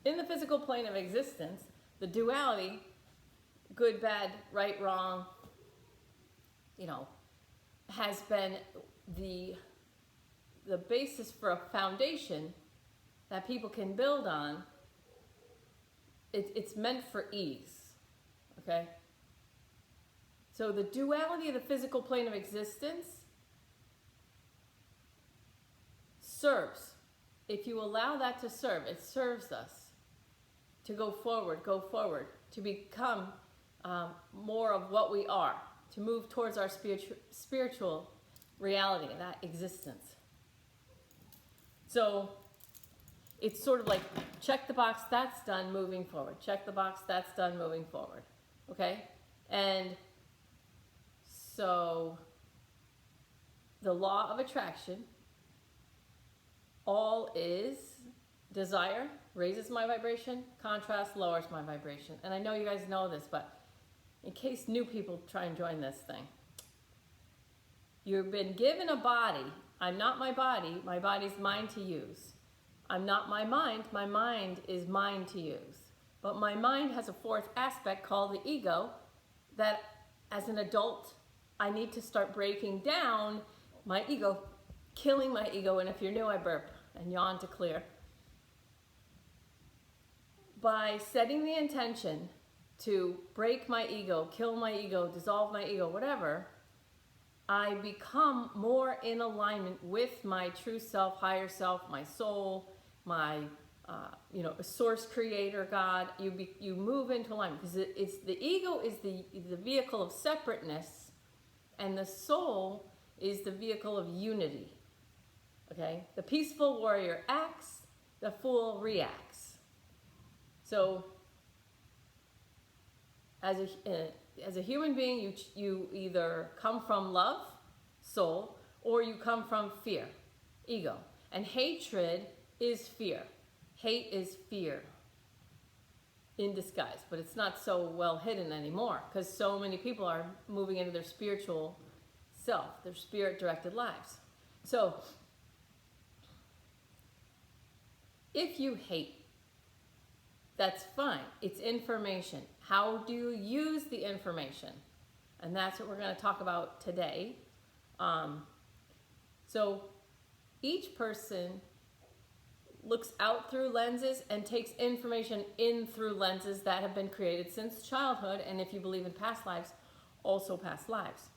in the physical plane of existence, the duality, good, bad, right, wrong, has been the basis for a foundation that people can build on. It's meant for ease, okay? So the duality of the physical plane of existence serves. If you allow that to serve, it serves us to go forward, to become more of what we are, to move towards our spiritual reality, that existence. So it's sort of like, check the box, that's done, moving forward. Check the box, that's done, moving forward. Okay? And so the law of attraction, all is desire, raises my vibration, contrast, lowers my vibration. And I know you guys know this, but in case new people try and join this thing, you've been given a body. I'm not my body's mine to use. I'm not my mind is mine to use. But my mind has a fourth aspect called the ego that as an adult, I need to start breaking down my ego, killing my ego, and if you're new, I burp and yawn to clear. By setting the intention to break my ego, kill my ego, dissolve my ego, whatever, I become more in alignment with my true self, higher self, my soul, my source creator, God. You move into alignment because it's the ego is the vehicle of separateness, and the soul is the vehicle of unity. Okay? The peaceful warrior acts, the fool reacts. So as a human being, you either come from love, soul, or you come from fear, ego. And hatred is fear. Hate is fear in disguise, but it's not so well hidden anymore because so many people are moving into their spiritual self, their spirit-directed lives. So if you hate, that's fine. It's information. How do you use the information? And that's what we're going to talk about today. So each person looks out through lenses and takes information in through lenses that have been created since childhood, and if you believe in past lives, also past lives.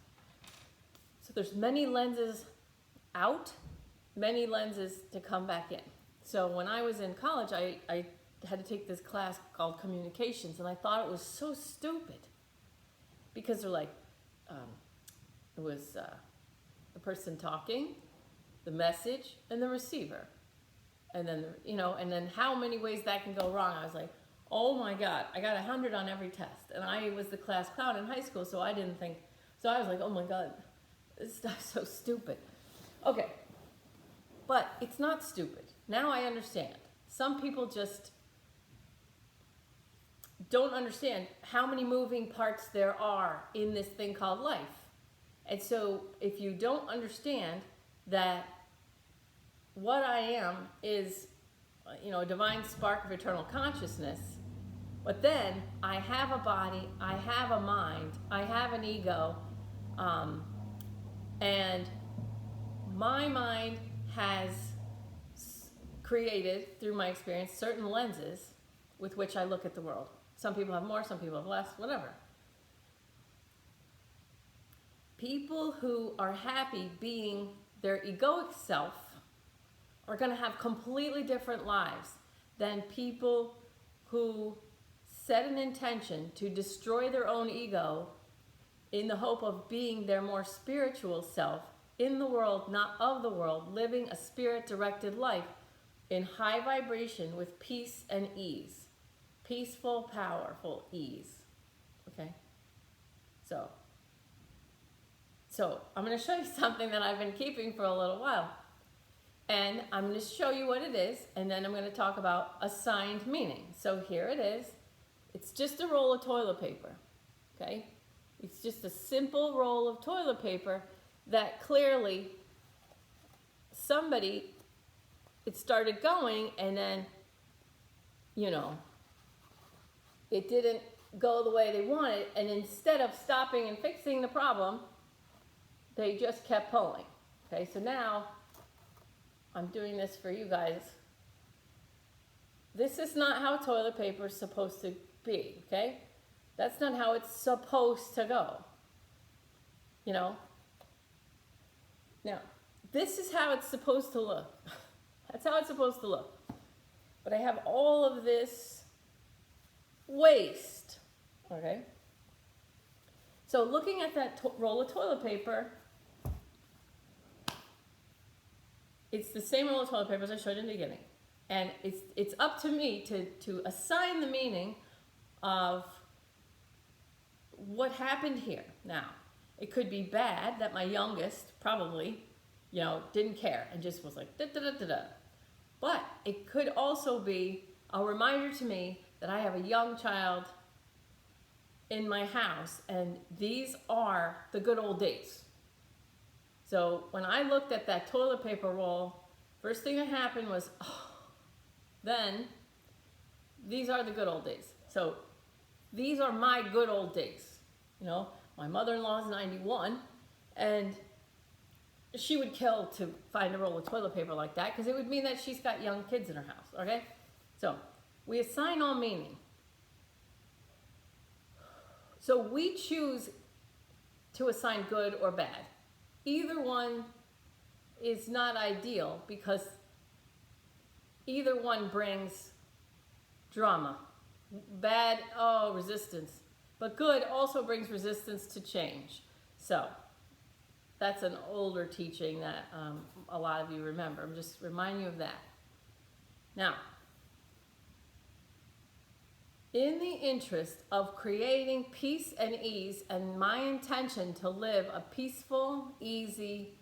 So there's many lenses out, many lenses to come back in. So when I was in college, I had to take this class called communications, and I thought it was so stupid because they're like, it was the person talking, the message, and the receiver. And then, and then how many ways that can go wrong. I was like, oh my God, I got 100 on every test. And I was the class clown in high school, so I didn't think, so I was like, oh my God, this stuff's so stupid. Okay, but it's not stupid. Now I understand. Some people just don't understand how many moving parts there are in this thing called life. And so if you don't understand that what I am is, a divine spark of eternal consciousness, but then I have a body, I have a mind, I have an ego, and my mind has created, through my experience, certain lenses with which I look at the world. Some people have more, some people have less, whatever. People who are happy being their egoic self are going to have completely different lives than people who set an intention to destroy their own ego in the hope of being their more spiritual self in the world, not of the world, living a spirit-directed life in high vibration with peace and ease. Peaceful, powerful ease. Okay? So I'm going to show you something that I've been keeping for a little while. And I'm going to show you what it is, and then I'm going to talk about assigned meaning. So here it is. It's just a roll of toilet paper, okay? It's just a simple roll of toilet paper that clearly somebody, it started going, and then you know, it didn't go the way they wanted, and instead of stopping and fixing the problem, they just kept pulling. Okay, so now I'm doing this for you guys. This is not how toilet paper is supposed to be, okay? That's not how it's supposed to go. You know? Now, this is how it's supposed to look. That's how it's supposed to look. But I have all of this waste, okay? So looking at that roll of toilet paper, it's the same roll of toilet paper as I showed you in the beginning. And it's up to me to assign the meaning of what happened here. Now, it could be bad that my youngest probably, you know, didn't care and just was like, da da da da da. But it could also be a reminder to me that I have a young child in my house, and these are the good old days. So when I looked at that toilet paper roll, first thing that happened was, oh, then these are the good old days. So these are my good old days. You know, my mother-in-law is 91, and she would kill to find a roll of toilet paper like that, because it would mean that she's got young kids in her house, okay? So we assign all meaning. So we choose to assign good or bad. Either one is not ideal, because either one brings drama. Bad, oh, resistance. But good also brings resistance to change. So that's an older teaching that a lot of you remember. I'm just reminding you of that. Now, in the interest of creating peace and ease, and my intention to live a peaceful, easy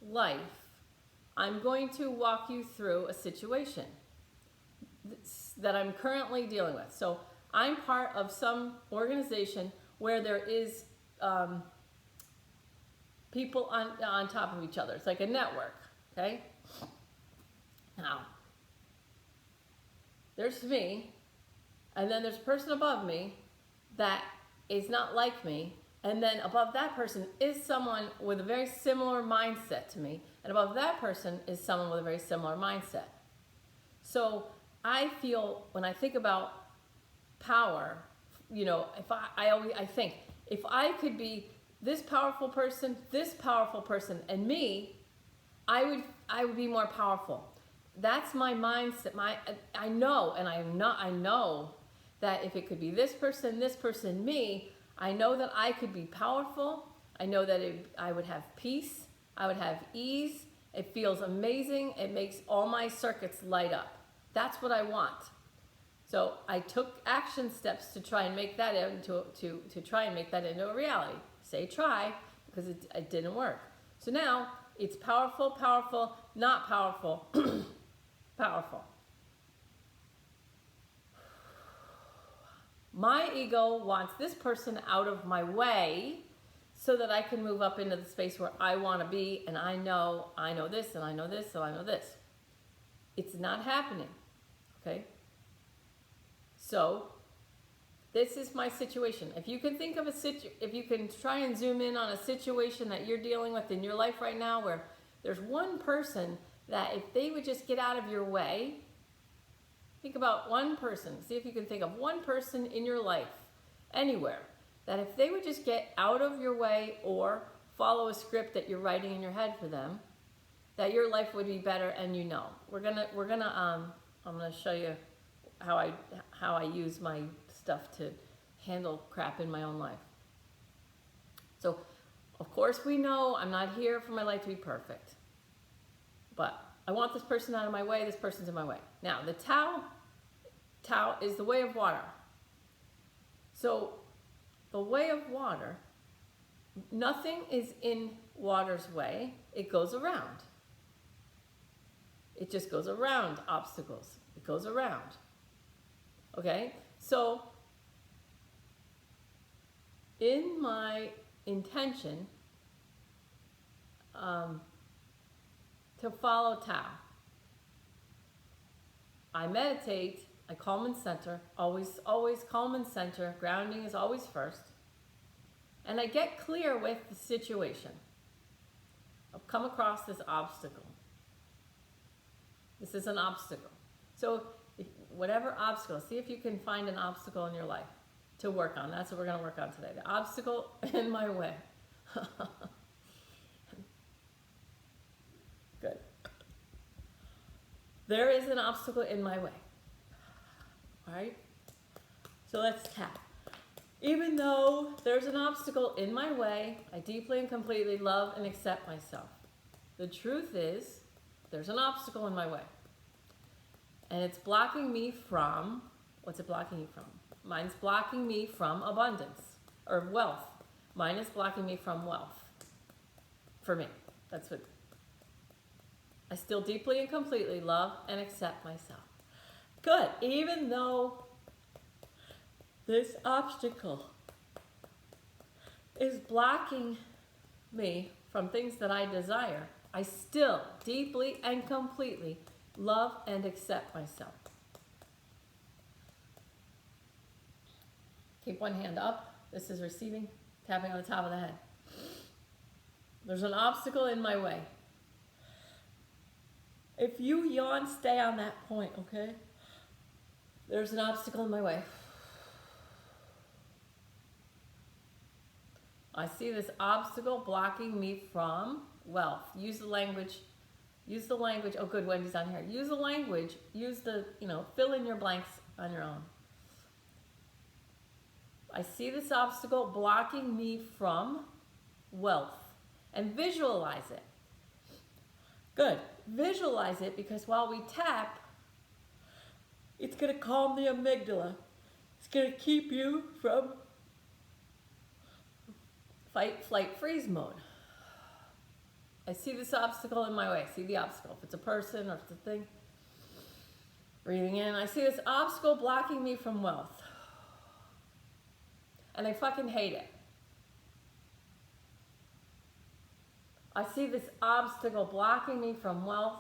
life, I'm going to walk you through a situation that I'm currently dealing with. So I'm part of some organization where there is people on top of each other. It's like a network, okay? Now, there's me, and then there's a person above me that is not like me, and then above that person is someone with a very similar mindset to me, and above that person is someone with a very similar mindset. So I feel, when I think about power, you know, if I think, if I could be this powerful person, and me, I would be more powerful. That's my mindset. I know that if it could be this person, me, I know that I could be powerful. I know that I would have peace. I would have ease. It feels amazing. It makes all my circuits light up. That's what I want. So I took action steps to try and make that into a reality. Say try, because it didn't work. So now it's powerful, not powerful, powerful. My ego wants this person out of my way so that I can move up into the space where I want to be, and I know this, and I know this, and I know this. It's not happening, okay? So this is my situation. If you can think of if you can try and zoom in on a situation that you're dealing with in your life right now, where there's one person that if they would just get out of your way, think about one person. See if you can think of one person in your life, anywhere, that if they would just get out of your way or follow a script that you're writing in your head for them, that your life would be better. And I'm gonna show you how I use my stuff to handle crap in my own life. So, of course, we know I'm not here for my life to be perfect, but I want this person out of my way. This person's in my way. Now, the Tao is the way of water. So, the way of water, nothing is in water's way. It goes around. It just goes around obstacles. It goes around. Okay? So, in my intention to follow Tao, I meditate I calm and center, always, always calm and center. Grounding is always first. And I get clear with the situation. I've come across this obstacle. This is an obstacle. So whatever obstacle, see if you can find an obstacle in your life to work on. That's what we're going to work on today. The obstacle in my way. Good. There is an obstacle in my way. All right? So let's tap. Even though there's an obstacle in my way, I deeply and completely love and accept myself. The truth is, there's an obstacle in my way. And it's blocking me from, what's it blocking you from? Mine's blocking me from abundance or wealth. Mine is blocking me from wealth. For me. That's what I still deeply and completely love and accept myself. Good. Even though this obstacle is blocking me from things that I desire, I still deeply and completely love and accept myself. Keep one hand up. This is receiving, tapping on the top of the head. There's an obstacle in my way. If you yawn, stay on that point, okay? There's an obstacle in my way. I see this obstacle blocking me from wealth. Use the language. Oh, good, Wendy's on here. Use the language. Use the, fill in your blanks on your own. I see this obstacle blocking me from wealth. And visualize it. Good. Visualize it, because while we tap, it's going to calm the amygdala. It's going to keep you from fight, flight, freeze mode. I see this obstacle in my way. I see the obstacle. If it's a person or if it's a thing. Breathing in. I see this obstacle blocking me from wealth. And I fucking hate it. I see this obstacle blocking me from wealth,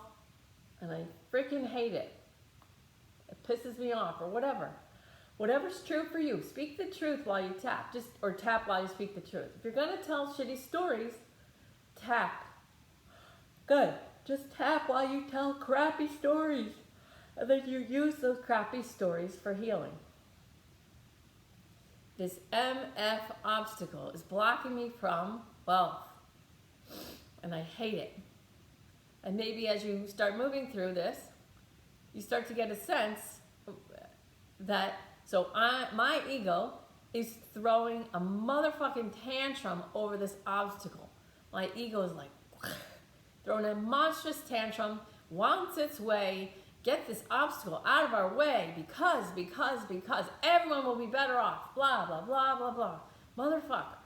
and I freaking hate it. It pisses me off, or whatever. Whatever's true for you. Speak the truth while you tap. Or tap while you speak the truth. If you're going to tell shitty stories, tap. Good. Just tap while you tell crappy stories. And then you use those crappy stories for healing. This MF obstacle is blocking me from wealth. And I hate it. And maybe as you start moving through this, you start to get a sense that, my ego is throwing a motherfucking tantrum over this obstacle. My ego is like, throwing a monstrous tantrum, wants its way, get this obstacle out of our way because everyone will be better off, blah, blah, blah, blah, blah. Motherfucker.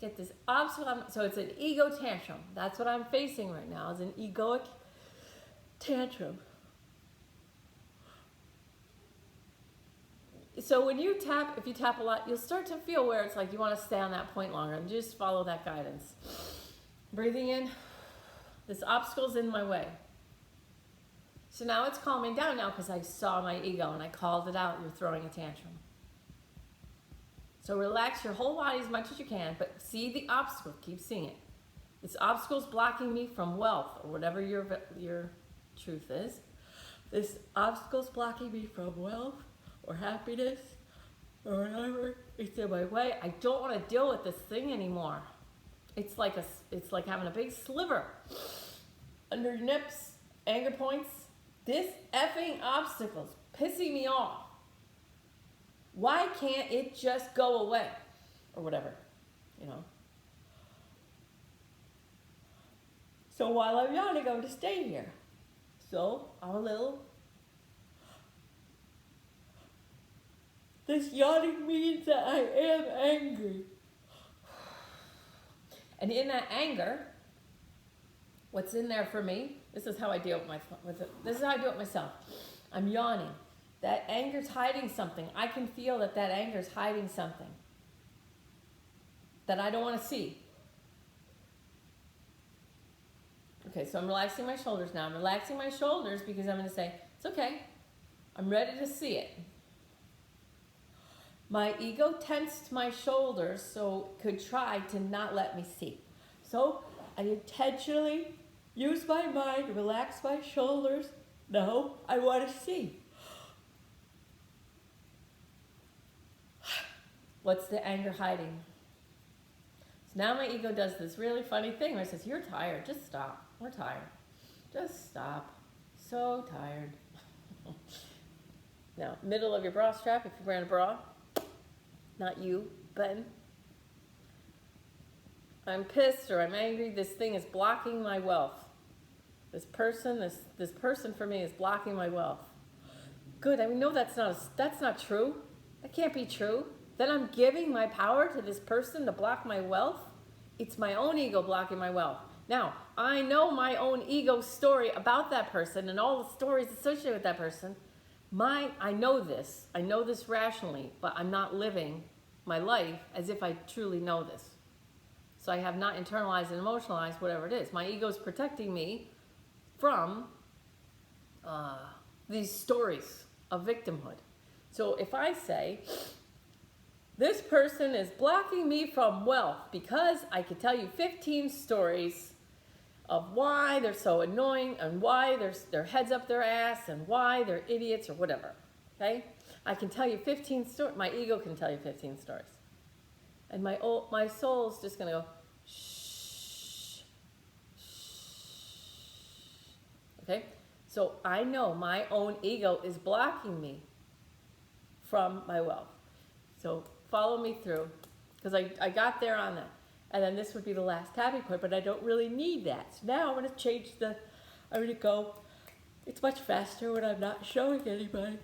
Get this obstacle. So it's an ego tantrum. That's what I'm facing right now, is an egoic tantrum. So when you tap, if you tap a lot, you'll start to feel where it's like you want to stay on that point longer, and just follow that guidance. Breathing in. This obstacle's in my way. So now it's calming down now because I saw my ego and I called it out. You're throwing a tantrum. So relax your whole body as much as you can, but see the obstacle. Keep seeing it. This obstacle's blocking me from wealth, or whatever your truth is. This obstacle's blocking me from wealth or happiness or whatever. It's in my way. I don't want to deal with this thing anymore. It's like having a big sliver under your nips, anger points. This effing obstacle's pissing me off. Why can't it just go away? Or whatever, So while I'm yawning, I'm going to stay here. So I'm a little... This yawning means that I am angry. And in that anger, what's in there for me, this is how I deal with it. This is how I do it myself. I'm yawning. That anger's hiding something. I can feel that anger's hiding something that I don't want to see. Okay, so I'm relaxing my shoulders now. I'm relaxing my shoulders because I'm going to say, it's okay. I'm ready to see it. My ego tensed my shoulders so it could try to not let me see. So I intentionally use my mind to relax my shoulders. No, I want to see. What's the anger hiding? So now my ego does this really funny thing where it says, you're tired, just stop. We're tired. Just stop. So tired. Now, middle of your bra strap if you're wearing a bra. Not you, Ben. I'm pissed or I'm angry. This thing is blocking my wealth. This person for me is blocking my wealth. Good. I mean, no, that's not true. That can't be true. Then I'm giving my power to this person to block my wealth. It's my own ego blocking my wealth. Now, I know my own ego story about that person and all the stories associated with that person. I know this rationally, but I'm not living my life as if I truly know this. So I have not internalized and emotionalized whatever it is. My ego is protecting me from these stories of victimhood. So if I say, this person is blocking me from wealth because I could tell you 15 stories of why they're so annoying and why their heads up their ass and why they're idiots or whatever, okay? I can tell you 15 stories. My ego can tell you 15 stories. And my soul's just going to go, shh, shh. Okay? So I know my own ego is blocking me from my wealth. So follow me through, because I got there on that. And then this would be the last tapping point, but I don't really need that. So now I'm going to change I'm going to go, it's much faster when I'm not showing anybody.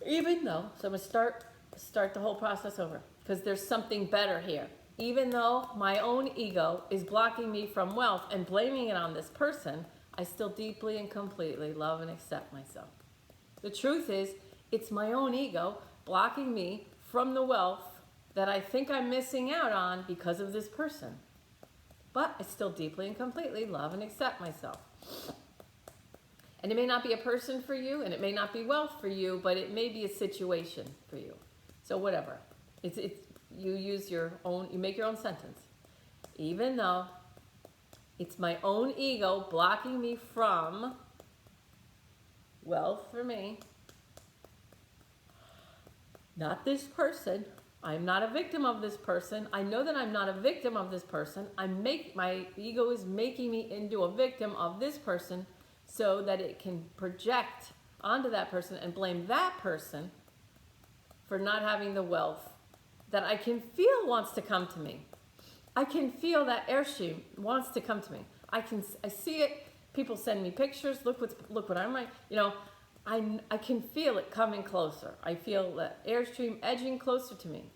Even though, so I'm going to start the whole process over, because there's something better here. Even though my own ego is blocking me from wealth and blaming it on this person, I still deeply and completely love and accept myself. The truth is, it's my own ego blocking me from the wealth that I think I'm missing out on because of this person. But I still deeply and completely love and accept myself. And it may not be a person for you, and it may not be wealth for you, but it may be a situation for you. So whatever. You make your own sentence. Even though it's my own ego blocking me from wealth for me, not this person. I'm not a victim of this person. I know that I'm not a victim of this person. My ego is making me into a victim of this person so that it can project onto that person and blame that person for not having the wealth that I can feel wants to come to me. I can feel that airstream wants to come to me. I see it. People send me pictures. Look what I'm like. I can feel it coming closer. I feel that airstream edging closer to me.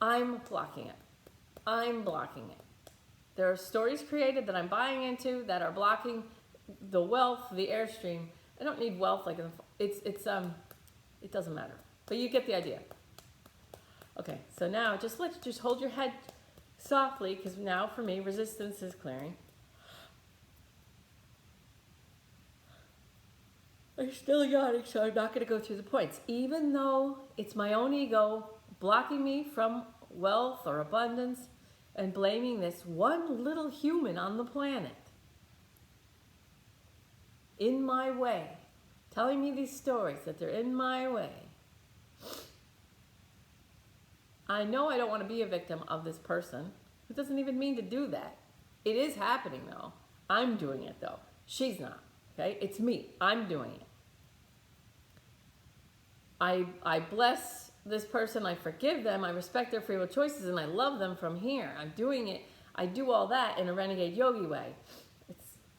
I'm blocking it. I'm blocking it. There are stories created that I'm buying into that are blocking the wealth, the airstream. I don't need wealth it doesn't matter. But you get the idea. Okay, so now just hold your head softly, because now for me resistance is clearing. I'm still yawning, so I'm not going to go through the points. Even though it's my own ego blocking me from wealth or abundance and blaming this one little human on the planet in my way, telling me these stories that they're in my way. I know I don't want to be a victim of this person. It doesn't even mean to do that. It is happening though. I'm doing it though. She's not. Okay? It's me. I'm doing it. I bless this person. I forgive them. I respect their free will choices, and I love them from here. I'm doing it. I do all that in a renegade yogi way,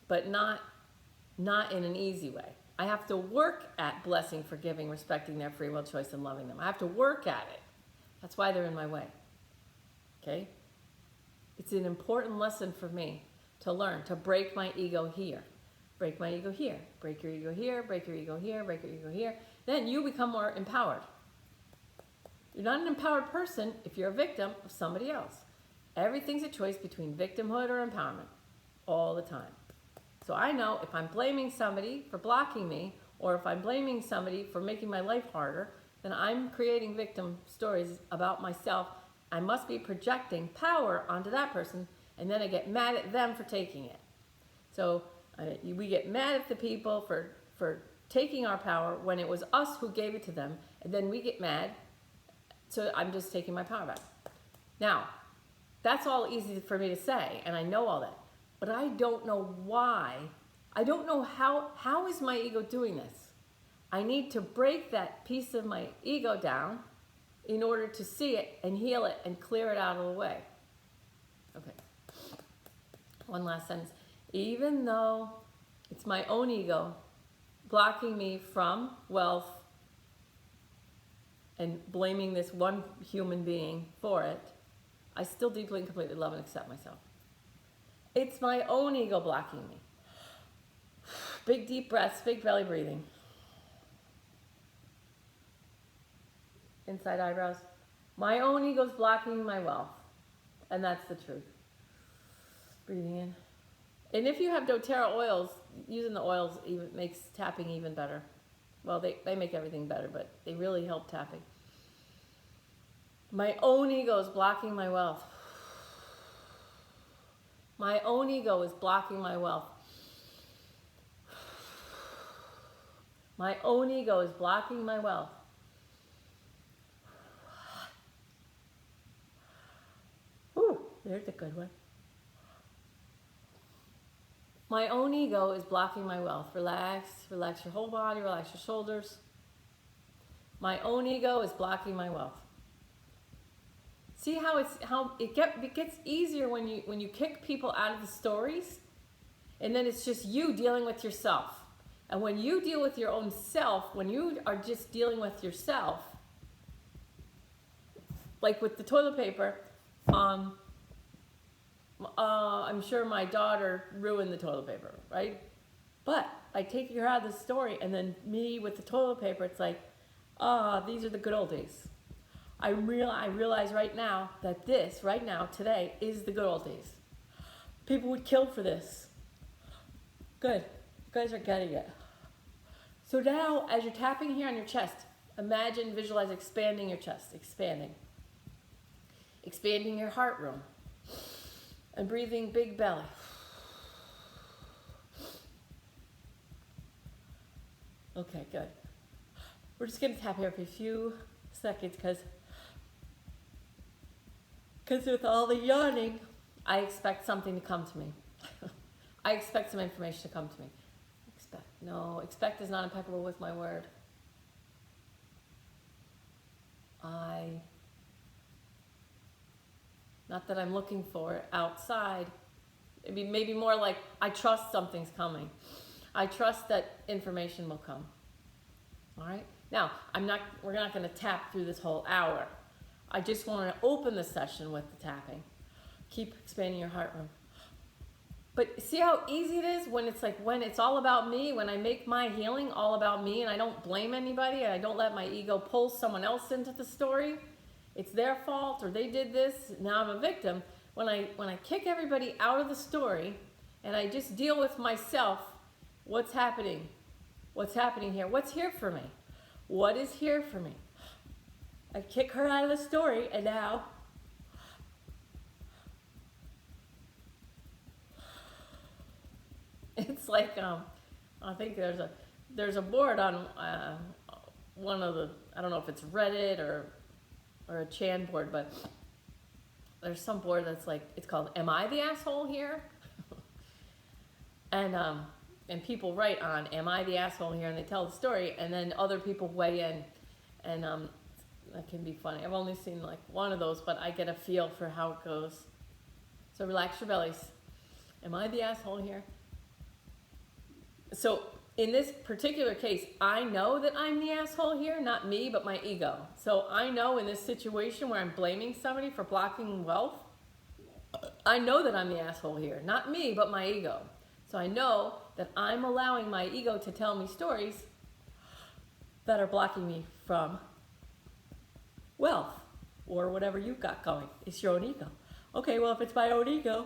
but not in an easy way. I have to work at blessing, forgiving, respecting their free will choice, and loving them. I have to work at it. That's why they're in my way. Okay? It's an important lesson for me to learn, to break my ego here. Break my ego here. Break your ego here. Break your ego here. Break your ego here. Then you become more empowered. You're not an empowered person if you're a victim of somebody else. Everything's a choice between victimhood or empowerment all the time. So I know if I'm blaming somebody for blocking me, or if I'm blaming somebody for making my life harder, then I'm creating victim stories about myself. I must be projecting power onto that person, and then I get mad at them for taking it. So we get mad at the people for taking our power when it was us who gave it to them, and then we get mad, so I'm just taking my power back. Now, that's all easy for me to say, and I know all that, but I don't know why. I don't know how is my ego doing this? I need to break that piece of my ego down in order to see it and heal it and clear it out of the way. Okay. One last sentence. Even though it's my own ego blocking me from wealth and blaming this one human being for it, I still deeply and completely love and accept myself. It's my own ego blocking me. Big deep breaths, big belly breathing. Inside eyebrows. My own ego's blocking my wealth. And that's the truth. Breathing in. And if you have doTERRA oils, using the oils even makes tapping even better. Well, they make everything better, but they really help tapping. My own ego is blocking my wealth. My own ego is blocking my wealth. My own ego is blocking my wealth. Ooh, there's a good one. My own ego is blocking my wealth. Relax, relax your whole body, relax your shoulders. My own ego is blocking my wealth. See how it gets easier when you kick people out of the stories, and then it's just you dealing with yourself. And when you deal with your own self, when you are just dealing with yourself, like with the toilet paper, I'm sure my daughter ruined the toilet paper, right? But I take her out of the story, and then me with the toilet paper, it's like, these are the good old days. I realize right now that this, right now, today, is the good old days. People would kill for this. Good. You guys are getting it. So now, as you're tapping here on your chest, imagine, visualize expanding your chest, expanding. Expanding your heart room. And breathing big belly. Okay, good. We're just going to tap here for a few seconds because with all the yawning, I expect something to come to me. I expect some information to come to me. Expect is not impeccable with my word. Not that I'm looking for it outside. Maybe more like I trust something's coming. I trust that information will come. All right? Now, we're not going to tap through this whole hour. I just want to open the session with the tapping. Keep expanding your heart room. But see how easy it is when it's all about me, when I make my healing all about me and I don't blame anybody and I don't let my ego pull someone else into the story. It's their fault or they did this, now I'm a victim. When I kick everybody out of the story and I just deal with myself, what's happening? What's happening here? What's here for me? What is here for me? I kick her out of the story and now it's like I think there's a board on one of the, I don't know if it's Reddit or a Chan board, but there's some board that's like, it's called Am I the Asshole Here? And people write on Am I the Asshole Here, and they tell the story, and then other people weigh in, and that can be funny. I've only seen like one of those, but I get a feel for how it goes. So relax your bellies. Am I the asshole here? So in this particular case, I know that I'm the asshole here, not me, but my ego. So I know in this situation where I'm blaming somebody for blocking wealth, I know that I'm the asshole here, not me, but my ego. So I know that I'm allowing my ego to tell me stories that are blocking me from wealth or whatever you've got going. It's your own ego. Okay, well, if it's my own ego,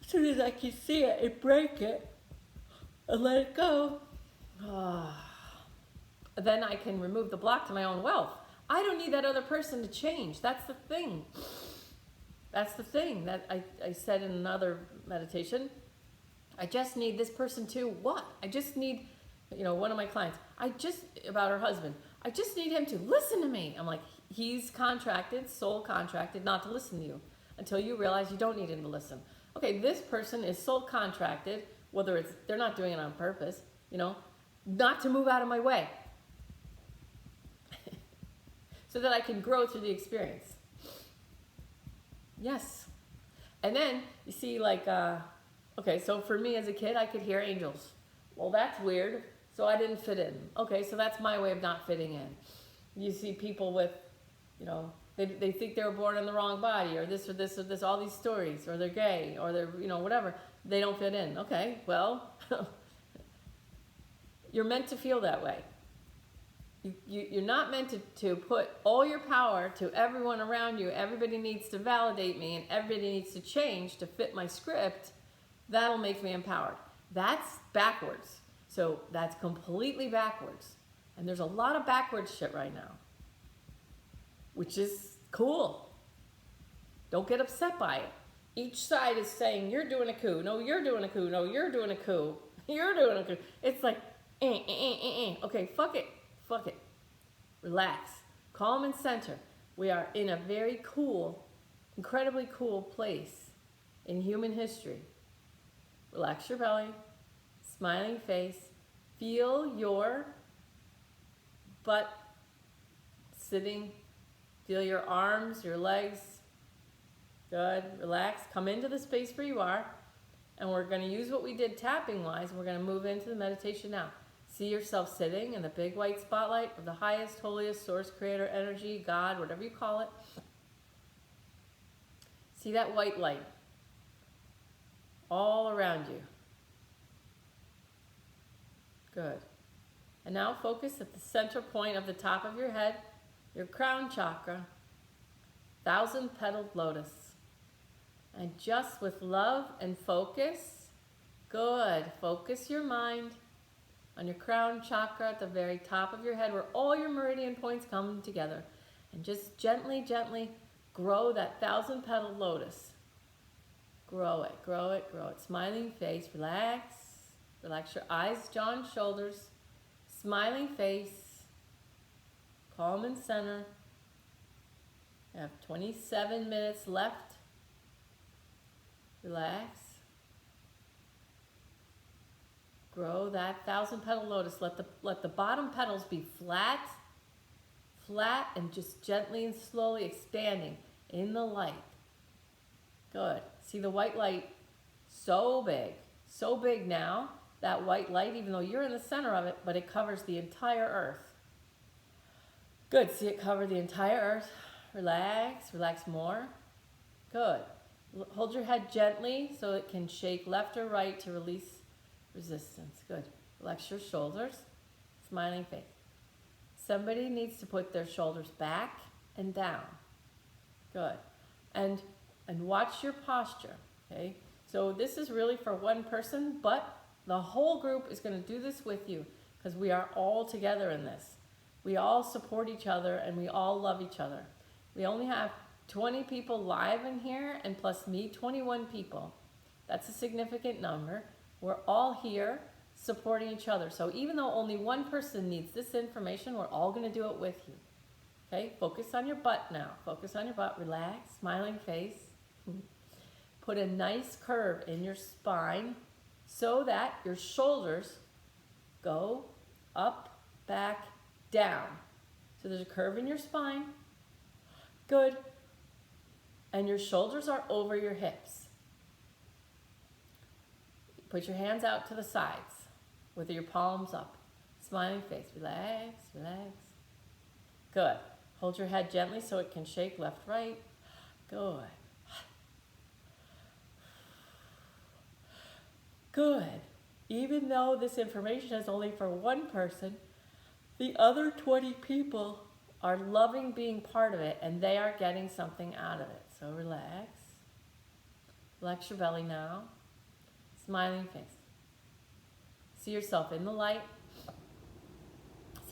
as soon as I can see it and break it and let it go, then I can remove the block to my own wealth. I don't need that other person to change. That's the thing. That's the thing that I said in another meditation. I just need this person to what? I just need, one of my clients, about her husband, I just need him to listen to me. I'm like, he's contracted, soul contracted, not to listen to you until you realize you don't need him to listen. Okay, this person is soul contracted, whether they're not doing it on purpose, not to move out of my way so that I can grow through the experience. Yes. And then you see okay, so for me as a kid, I could hear angels. Well, that's weird. So I didn't fit in. Okay, so that's my way of not fitting in. You see people with, they think they were born in the wrong body, or this or this or this, all these stories, or they're gay, or they're, whatever. They don't fit in. Okay, well, you're meant to feel that way. You're not meant to put all your power to everyone around you. Everybody needs to validate me, and everybody needs to change to fit my script. That'll make me empowered. That's backwards. So that's completely backwards. And there's a lot of backwards shit right now, which is cool. Don't get upset by it. Each side is saying, you're doing a coup. No, you're doing a coup. No, you're doing a coup. You're doing a coup. It's like, Okay, fuck it. Fuck it. Relax. Calm and center. We are in a very cool, incredibly cool place in human history. Relax your belly. Smiling face. Feel your butt sitting. Feel your arms, your legs. Good. Relax. Come into the space where you are. And we're going to use what we did tapping-wise. We're going to move into the meditation now. See yourself sitting in the big white spotlight of the highest, holiest source, creator, energy, God, whatever you call it. See that white light all around you. Good. And now focus at the center point of the top of your head, your crown chakra, 1,000-petaled lotus. And just with love and focus, good, focus your mind on your crown chakra at the very top of your head where all your meridian points come together. And just gently, gently grow that 1,000-petaled lotus. Grow it, grow it, grow it. Smiling face, relax. Relax your eyes, jaw, and shoulders. Smiling face. Calm and center. You have 27 minutes left. Relax. Grow that 1,000-petal lotus. Let the bottom petals be flat, and just gently and slowly expanding in the light. Good. See the white light? So big now. That white light, even though you're in the center of it, but it covers the entire earth. Good. See it cover the entire earth. Relax. Relax more. Good. Hold your head gently so it can shake left or right to release resistance. Good. Relax your shoulders. Smiling face. Somebody needs to put their shoulders back and down. Good. And watch your posture. Okay. So this is really for one person, but the whole group is going to do this with you because we are all together in this. We all support each other and we all love each other. We only have 20 people live in here and plus me, 21 people. That's a significant number. We're all here supporting each other. So even though only one person needs this information, we're all going to do it with you. Okay, focus on your butt now. Focus on your butt. Relax, smiling face. Put a nice curve in your spine so that your shoulders go up, back, down. So there's a curve in your spine. Good. And your shoulders are over your hips. Put your hands out to the sides with your palms up. Smiling face. Relax, relax. Good. Hold your head gently so it can shake left, right. Good. Good. Even though this information is only for one person, the other 20 people are loving being part of it and they are getting something out of it. So relax. Relax your belly now. Smiling face. See yourself in the light.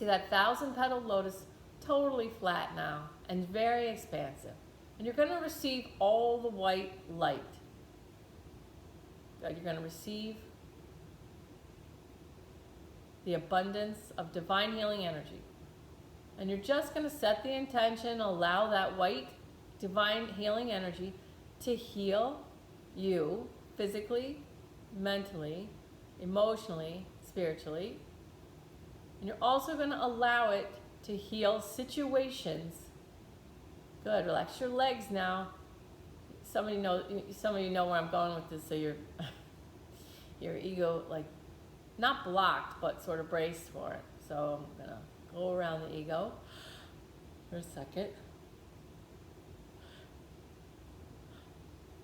See that 1,000-petaled lotus totally flat now and very expansive. And you're going to receive all the white light. You're going to receive the abundance of divine healing energy. And you're just going to set the intention, allow that white divine healing energy to heal you physically, mentally, emotionally, spiritually. And you're also going to allow it to heal situations. Good. Relax your legs now. Some of you know where I'm going with this, so your ego, like, not blocked, but sort of braced for it. So I'm going to go around the ego for a second.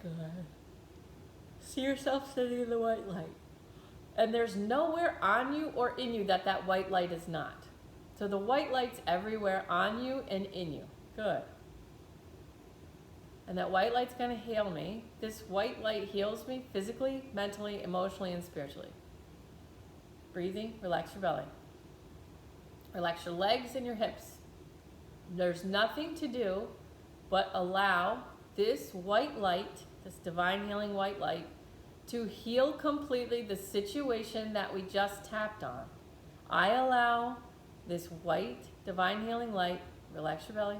Good. See yourself sitting in the white light. And there's nowhere on you or in you that white light is not. So the white light's everywhere on you and in you. Good. And that white light's going to heal me. This white light heals me physically, mentally, emotionally, and spiritually. Breathing, relax your belly. Relax your legs and your hips. There's nothing to do but allow this white light, this divine healing white light, to heal completely the situation that we just tapped on. I allow this white divine healing light, relax your belly,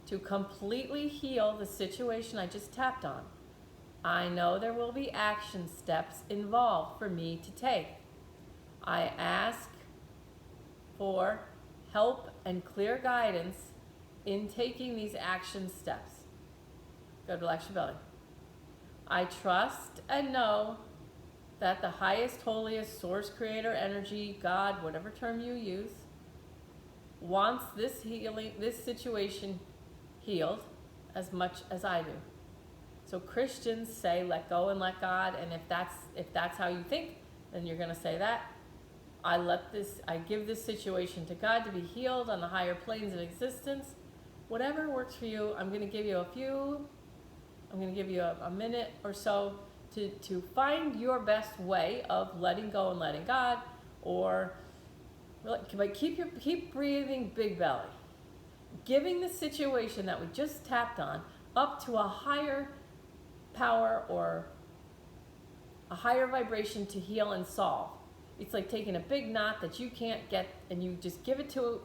to completely heal the situation I just tapped on. I know there will be action steps involved for me to take. I ask for help and clear guidance in taking these action steps. Good, relax your belly. I trust and know that the highest, holiest, source, creator, energy, God, whatever term you use, wants this situation healed as much as I do. So Christians say, let go and let God, and if that's how you think, then you're going to say that. I give this situation to God to be healed on the higher planes of existence. Whatever works for you, I'm going to give you a minute or so to find your best way of letting go and letting God, or keep breathing big belly. Giving the situation that we just tapped on up to a higher power or a higher vibration to heal and solve. It's like taking a big knot that you can't get, and you just give it to,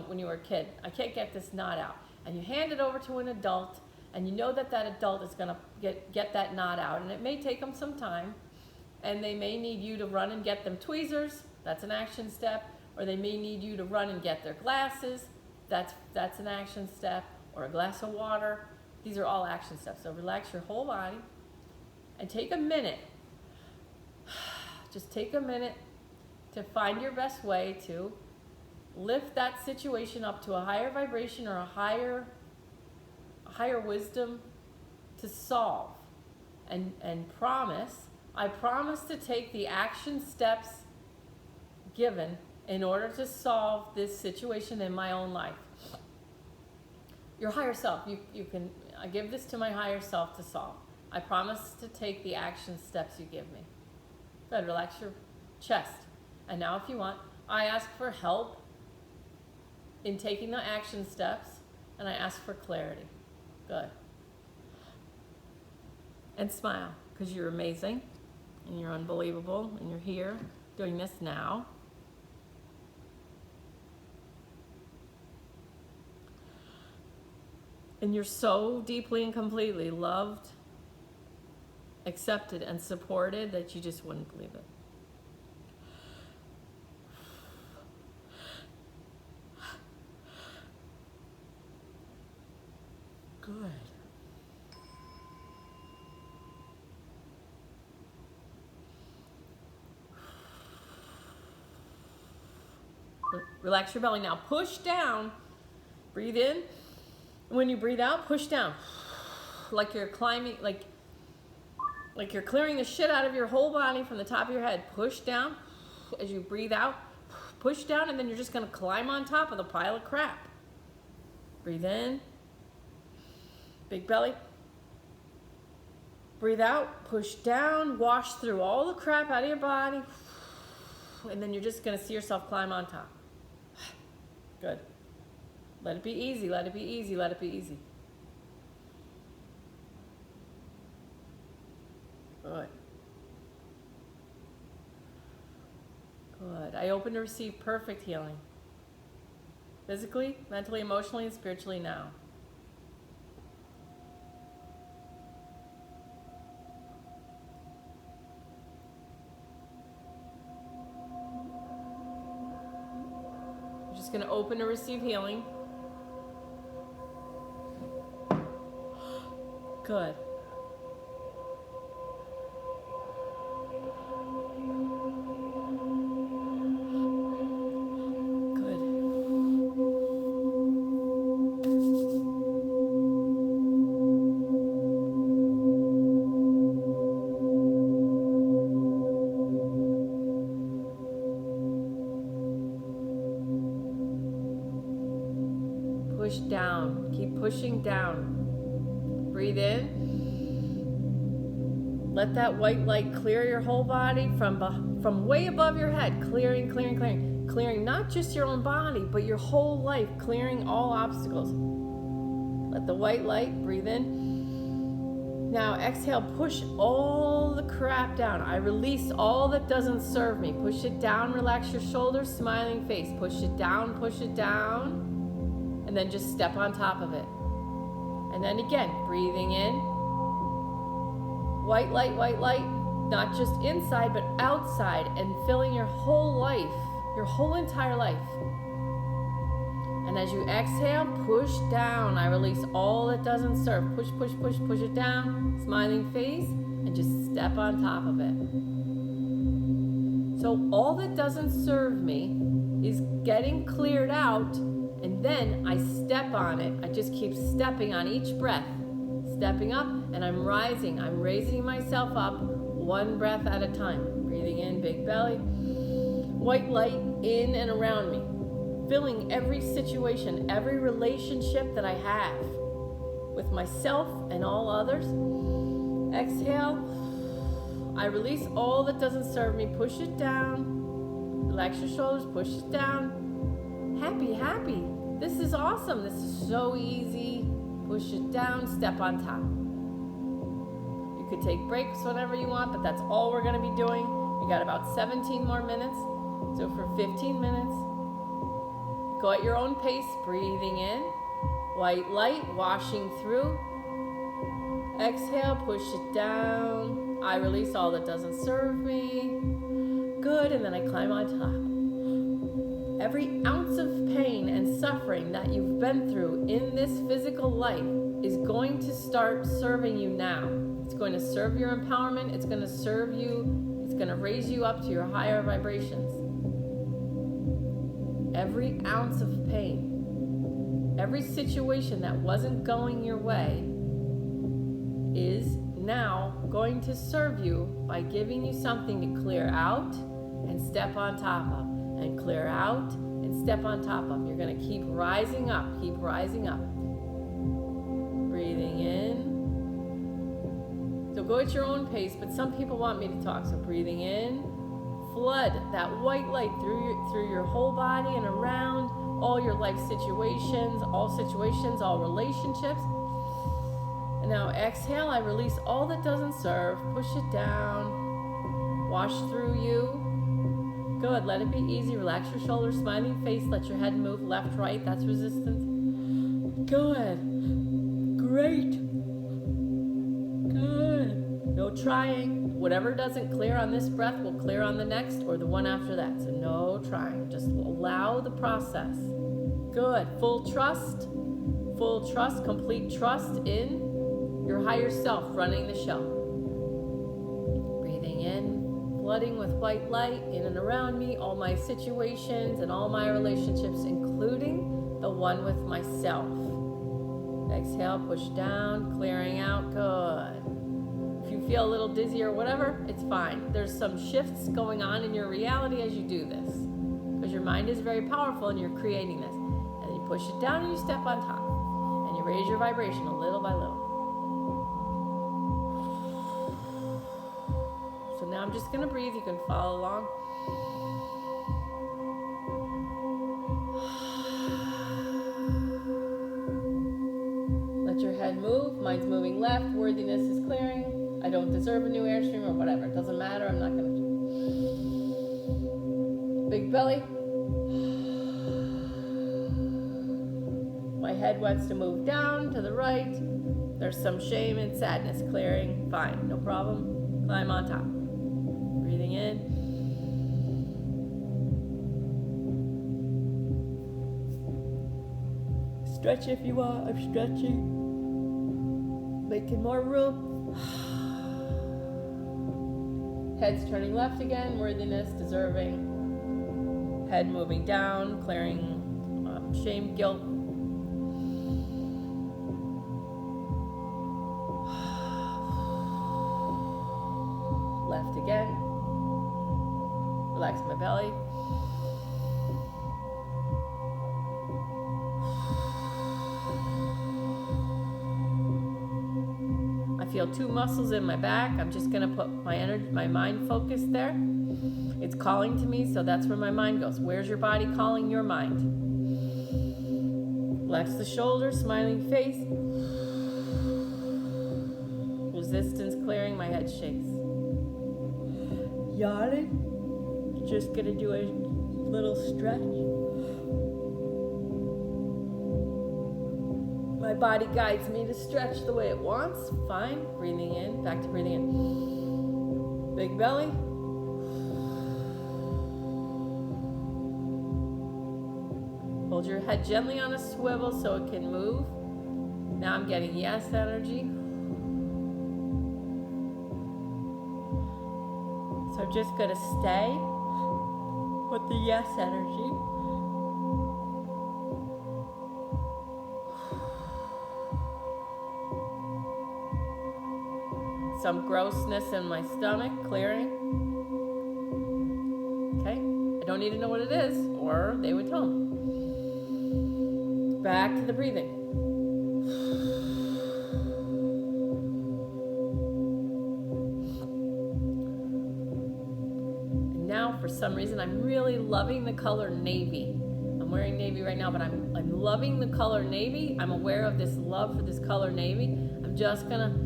when you were a kid. I can't get this knot out. And you hand it over to an adult, and you know that adult is going to get that knot out. And it may take them some time, and they may need you to run and get them tweezers. That's an action step. Or they may need you to run and get their glasses. That's an action step. Or a glass of water. These are all action steps. So relax your whole body and take a minute. Just take a minute to find your best way to lift that situation up to a higher vibration or a higher wisdom to solve. And I promise to take the action steps given in order to solve this situation in my own life. Your higher self, I give this to my higher self to solve. I promise to take the action steps you give me. Good, relax your chest. And now if you want, I ask for help in taking the action steps, and I ask for clarity. Good. And smile, because you're amazing, and you're unbelievable, and you're here doing this now. And you're so deeply and completely loved, accepted, and supported that you just wouldn't believe it. Good. Relax your belly now. Push down. Breathe in. When you breathe out, push down. Like you're climbing, like you're clearing the shit out of your whole body from the top of your head. Push down as you breathe out. Push down, and then you're just going to climb on top of the pile of crap. Breathe in. Big belly. Breathe out. Push down. Wash through all the crap out of your body. And then you're just going to see yourself climb on top. Good. Let it be easy, let it be easy, let it be easy. Good. Good. I open to receive perfect healing. Physically, mentally, emotionally, and spiritually now. I'm just going to open to receive healing. Good. Push down. Keep pushing down. Breathe in. Let that white light clear your whole body from way above your head. Clearing, clearing, clearing. Clearing not just your own body, but your whole life. Clearing all obstacles. Let the white light, breathe in. Now exhale, push all the crap down. I release all that doesn't serve me. Push it down, relax your shoulders, smiling face. Push it down, and then just step on top of it. And then again, breathing in. White light, not just inside, but outside, and filling your whole life, your whole entire life. And as you exhale, push down. I release all that doesn't serve. Push it down, smiling face, and just step on top of it. So all that doesn't serve me is getting cleared out, and then I step on it. I just keep stepping on each breath. Stepping up, and I'm rising. I'm raising myself up one breath at a time. Breathing in, big belly. White light in and around me. Filling every situation, every relationship that I have with myself and all others. Exhale. I release all that doesn't serve me. Push it down. Relax your shoulders. Push it down. Happy. This is awesome. This is so easy. Push it down. Step on top. You could take breaks whenever you want, but that's all we're going to be doing. We got about 17 more minutes. So for 15 minutes, go at your own pace, breathing in. White light washing through. Exhale, push it down. I release all that doesn't serve me. Good, and then I climb on top. Every ounce of pain and suffering that you've been through in this physical life is going to start serving you now. It's going to serve your empowerment. It's going to serve you. It's going to raise you up to your higher vibrations. Every ounce of pain, every situation that wasn't going your way is now going to serve you by giving you something to clear out and step on top of, and clear out and step on top of. You're going to keep rising up, Breathing in. So go at your own pace, but some people want me to talk, so breathing in. Flood that white light through your whole body and around all your life situations, all relationships. And now exhale, I release all that doesn't serve. Push it down. Wash through you. Good, let it be easy. Relax your shoulders, smiling face. Let your head move left, right. That's resistance. Good. Great. Good. No trying. Whatever doesn't clear on this breath will clear on the next or the one after that. So no trying. Just allow the process. Good. Full trust, complete trust in your higher self running the show. Breathing in, flooding with white light in and around me, all my situations and all my relationships, including the one with myself. Exhale, push down, clearing out. Good. If you feel a little dizzy or whatever, it's fine. There's some shifts going on in your reality as you do this, because your mind is very powerful and you're creating this. And then you push it down and you step on top, and you raise your vibration a little by little. So now I'm just going to breathe. You can follow along. head move. Mine's moving left. Worthiness is clearing. I don't deserve a new airstream or whatever. It doesn't matter. I'm not going to. Big belly. My head wants to move down to the right. There's some shame and sadness clearing. Fine, no problem. Climb on top. Breathing in. Stretch if you want. I'm stretching. Making more room. Head's turning left again. Worthiness, deserving. Head moving down, clearing shame, guilt. Left again. Relax my belly. I feel two muscles in my back. I'm just gonna put my energy, my mind focus there. It's calling to me, so that's where my mind goes. Where's your body calling your mind? Relax the shoulders, smiling face. Resistance clearing, my head shakes. Yawning. Just gonna do a little stretch. My body guides me to stretch the way it wants. Fine. Breathing in. Back to breathing in. Big belly. Hold your head gently on a swivel so it can move. Now I'm getting yes energy. So I'm just going to stay with the yes energy. Some grossness in my stomach, clearing. Okay, I don't need to know what it is, or they would tell me. Back to the breathing. And now, for some reason, I'm really loving the color navy. I'm wearing navy right now, but I'm loving the color navy. I'm aware of this love for this color navy. I'm just gonna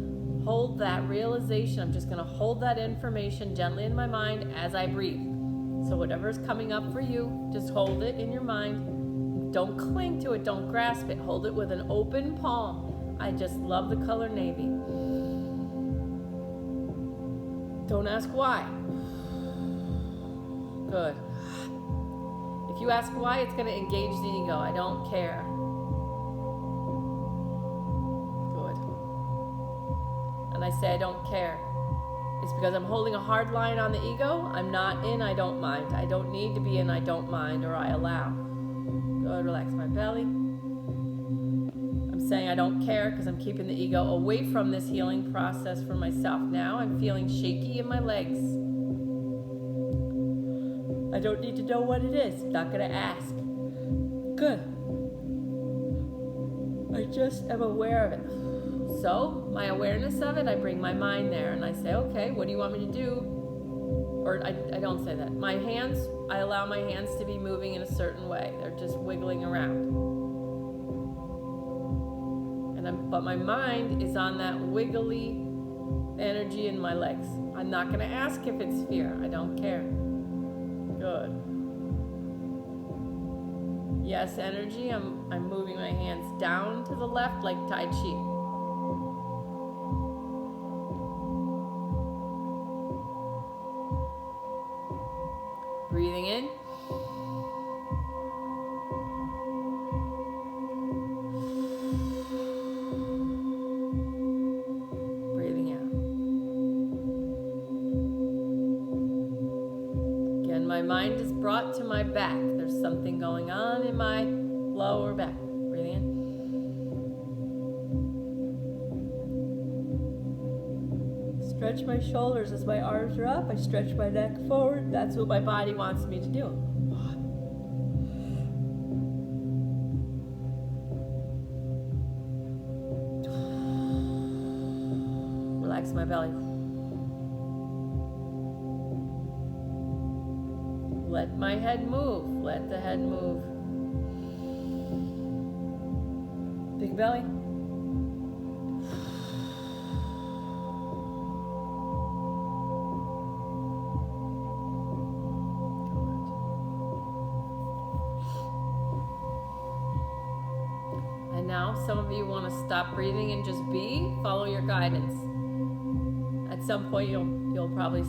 hold that realization. I'm just going to hold that information gently in my mind as I breathe. So whatever's coming up for you, just hold it in your mind. Don't cling to it. Don't grasp it. Hold it with an open palm. I just love the color navy. Don't ask why. Good. If you ask why, it's going to engage the ego. I don't care. I say I don't care. It's because I'm holding a hard line on the ego. I'm not in, I don't mind. I don't need to be in, I don't mind, or I allow. Good, relax my belly. I'm saying I don't care because I'm keeping the ego away from this healing process for myself. Now I'm feeling shaky in my legs. I don't need to know what it is. I'm not going to ask. Good. I just am aware of it. So, my awareness of it, I bring my mind there and I say, okay, what do you want me to do? Or I don't say that. My hands, I allow my hands to be moving in a certain way. They're just wiggling around. But my mind is on that wiggly energy in my legs. I'm not going to ask if it's fear. I don't care. Good. Yes, energy. I'm moving my hands down to the left like Tai Chi. Breathing in. Breathing out. Again, my mind is brought to my back. There's something going on in my lower back. Breathing in. Stretch my shoulders as my arms are up. I stretch my neck forward. That's what my body wants me to do. Relax my belly. Let my head move. Let the head move. Big belly. now, some of you want to stop breathing and just be, follow your guidance. At some point you'll probably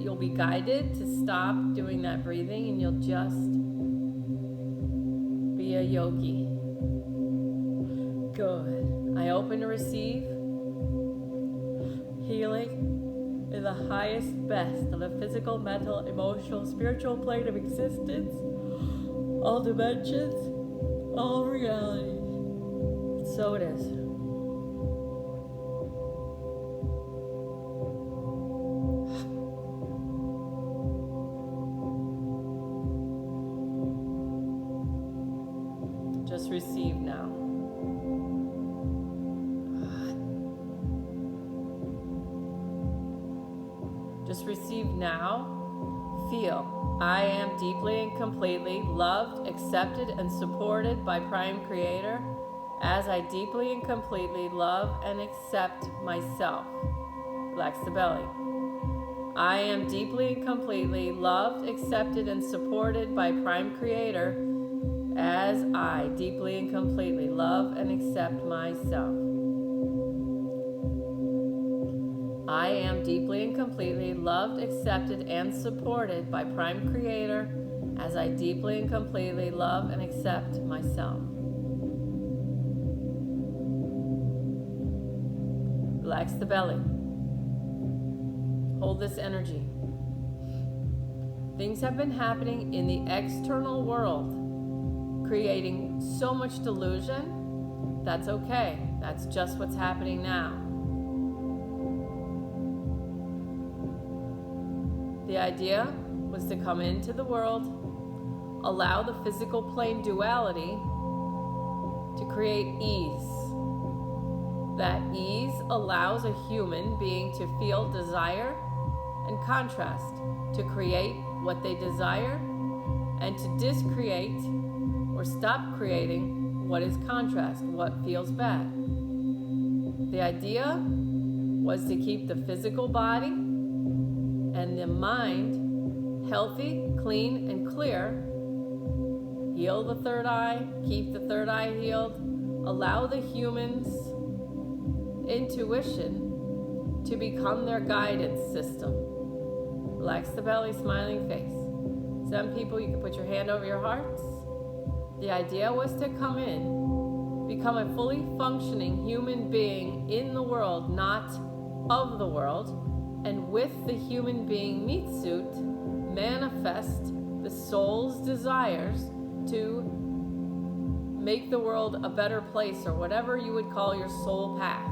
you'll be guided to stop doing that breathing, and you'll just be a yogi. Good. I open to receive healing in the highest, best of the physical, mental, emotional, spiritual plane of existence, all dimensions, all realities. So it is. Just receive now. Just receive now. Feel. I am deeply and completely loved, accepted, and supported by Prime Creator as I deeply and completely love and accept myself. Relax the belly. I am deeply and completely loved, accepted, and supported by Prime Creator as I deeply and completely love and accept myself. I am deeply and completely loved, accepted, and supported by Prime Creator as I deeply and completely love and accept myself. Relax the belly. Hold this energy. Things have been happening in the external world, creating so much delusion. That's okay. That's just what's happening now. The idea was to come into the world, allow the physical plane duality to create ease. That ease allows a human being to feel desire and contrast, to create what they desire and to discreate or stop creating what is contrast, what feels bad. The idea was to keep the physical body and the mind healthy, clean, and clear. Heal the third eye, keep the third eye healed, allow the human's intuition to become their guidance system. Relax the belly, smiling face. Some people, you can put your hand over your hearts. The idea was to come in, become a fully functioning human being in the world, not of the world, and with the human being meat suit, manifest the soul's desires to make the world a better place, or whatever you would call your soul path.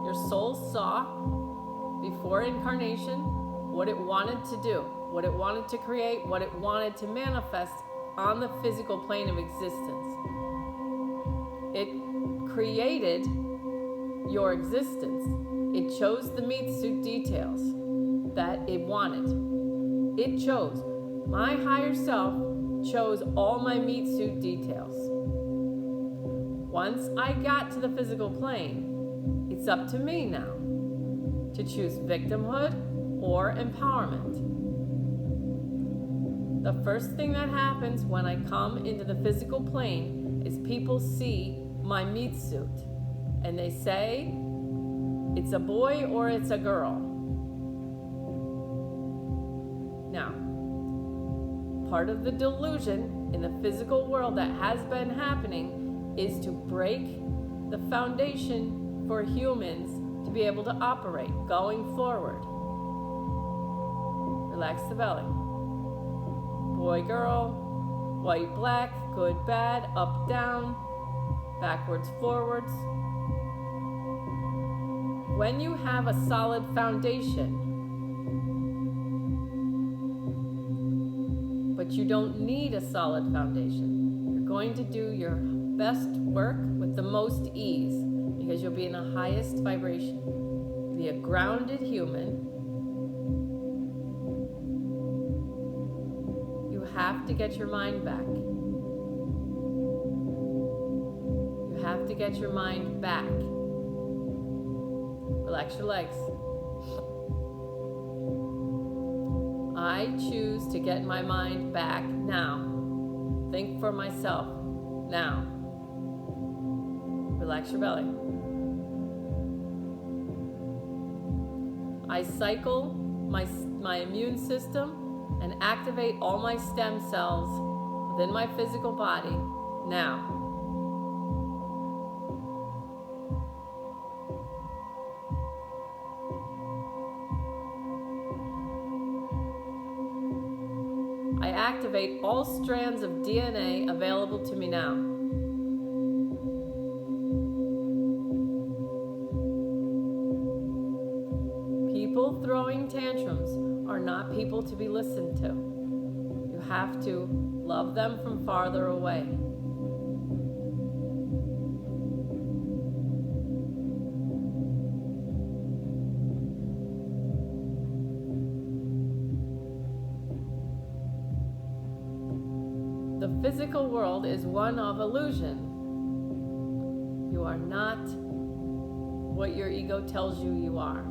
Your soul saw before incarnation what it wanted to do, what it wanted to create, what it wanted to manifest on the physical plane of existence. It created your existence. It chose the meat suit details that it wanted. It chose. My higher self chose all my meat suit details. Once I got to the physical plane, it's up to me now to choose victimhood or empowerment. The first thing that happens when I come into the physical plane is people see my meat suit and they say, it's a boy or it's a girl. Now, part of the delusion in the physical world that has been happening is to break the foundation for humans to be able to operate going forward. Relax the belly. Boy, girl, white, black, good, bad, up, down, backwards, forwards. When you have a solid foundation, but you don't need a solid foundation, you're going to do your best work with the most ease because you'll be in the highest vibration. Be a grounded human. You have to get your mind back. You have to get your mind back. Relax your legs. I choose to get my mind back now. Think for myself now. Relax your belly. I cycle my immune system and activate all my stem cells within my physical body now. I activate all strands of DNA available to me now. People throwing tantrums are not people to be listened to. You have to love them from farther away. The physical world is one of illusion. You are not what your ego tells you you are.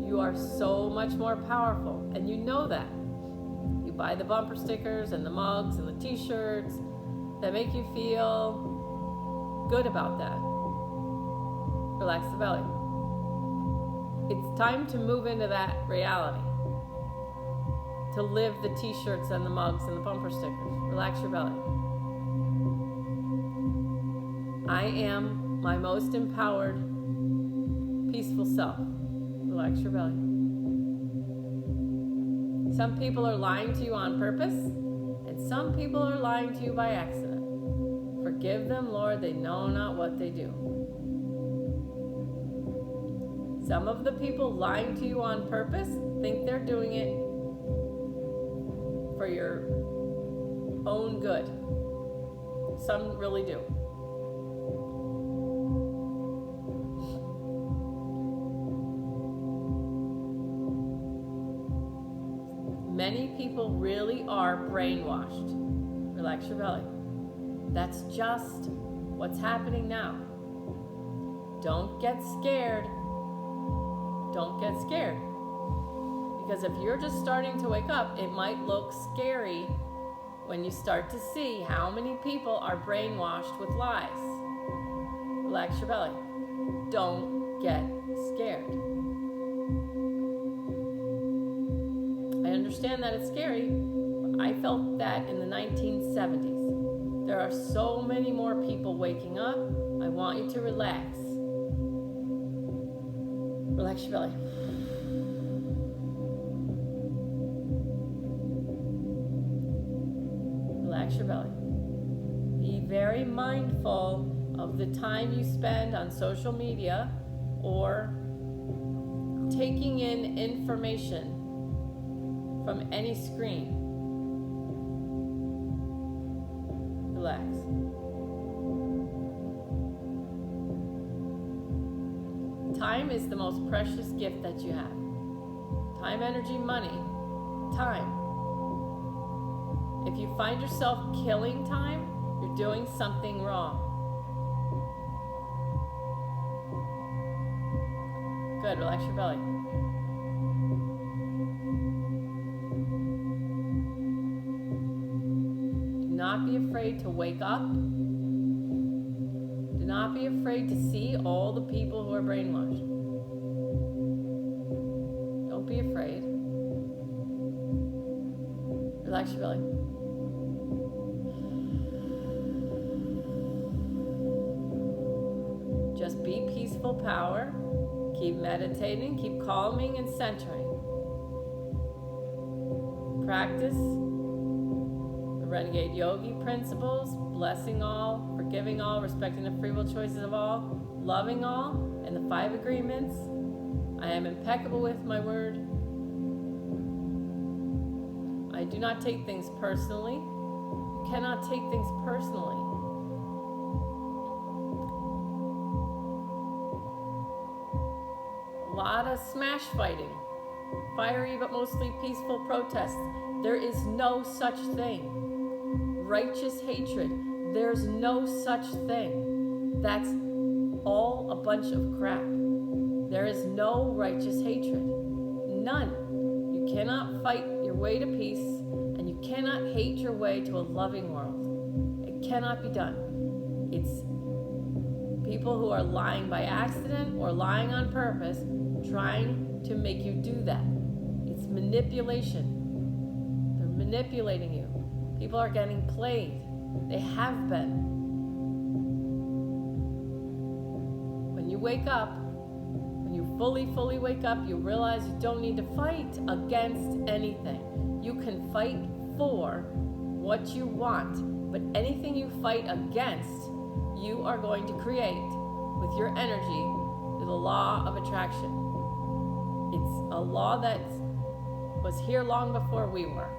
You are so much more powerful, and you know that. You buy the bumper stickers and the mugs and the t-shirts that make you feel good about that. Relax the belly. It's time to move into that reality. To live the t-shirts and the mugs and the bumper stickers. Relax your belly. I am my most empowered, peaceful self. Relax your belly. Some people are lying to you on purpose, and some people are lying to you by accident. Forgive them, Lord, they know not what they do. Some of the people lying to you on purpose think they're doing it for your own good. Some really do. Many people really are brainwashed. Relax your belly. That's just what's happening now. Don't get scared. Don't get scared. Because if you're just starting to wake up, it might look scary when you start to see how many people are brainwashed with lies. Relax your belly. Don't get scared. I understand that it's scary. I felt that in the 1970s. There are so many more people waking up. I want you to relax. Relax your belly. Relax your belly. Be very mindful of the time you spend on social media or taking in information from any screen. Relax. Time is the most precious gift that you have. Time, energy, money. Time. If you find yourself killing time, you're doing something wrong. Good, relax your belly. Do not be afraid to wake up. Do not be afraid to see all the people who are brainwashed. Don't be afraid. Relax your belly. Just be peaceful power. Keep meditating, keep calming and centering. Practice the Renegade Yogi principles, blessing all, forgiving all, respecting the free will choices of all, loving all, and the 5 agreements. I am impeccable with my word. I do not take things personally. You cannot take things personally. A lot of smash fighting, fiery but mostly peaceful protests. There is no such thing. Righteous hatred, there's no such thing. That's all a bunch of crap. There is no righteous hatred. None. You cannot fight your way to peace, and you cannot hate your way to a loving world. It cannot be done. people who are lying by accident or lying on purpose, trying to make you do that. It's manipulation. They're manipulating you. People are getting played. They have been. When you wake up, when you fully wake up, you realize you don't need to fight against anything. You can fight for what you want, but anything you fight against, you are going to create with your energy through the law of attraction. It's a law that was here long before we were.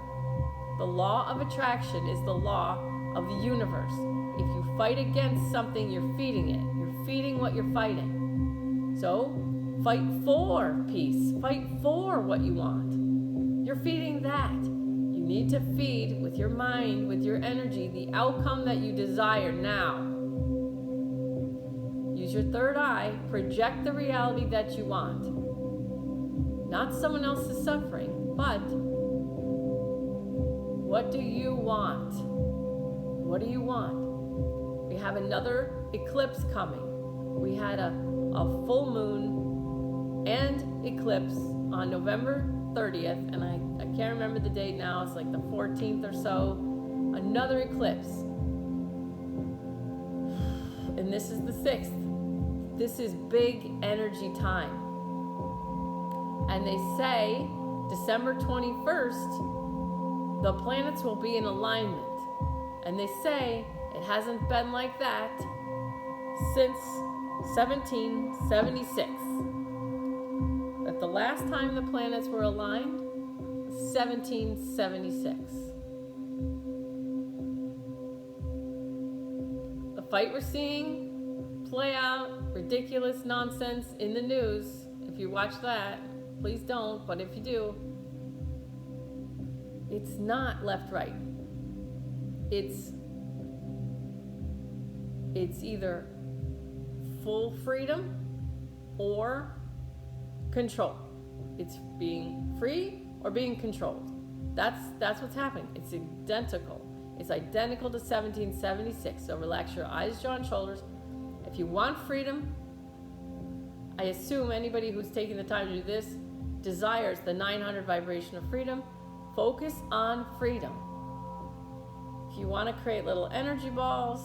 The law of attraction is the law of the universe. If you fight against something, you're feeding it. You're feeding what you're fighting. So, fight for peace. Fight for what you want. You're feeding that. You need to feed with your mind, with your energy, the outcome that you desire now. Use your third eye. Project the reality that you want. Not someone else's suffering, but what do you want? What do you want? We have another eclipse coming. We had a full moon and eclipse on November 30th, and I can't remember the date now. It's like the 14th or so. Another eclipse. And this is the 6th. This is big energy time. And they say December 21st, the planets will be in alignment. And they say it hasn't been like that since 1776. That the last time the planets were aligned, 1776. The fight we're seeing play out, ridiculous nonsense in the news. If you watch that, please don't, but if you do, it's not left-right. It's either full freedom or control. It's being free or being controlled. That's what's happening. It's identical. It's identical to 1776. So relax your eyes, jaw, and shoulders. If you want freedom, I assume anybody who's taking the time to do this desires the 900 vibration of freedom. Focus on freedom. If you want to create little energy balls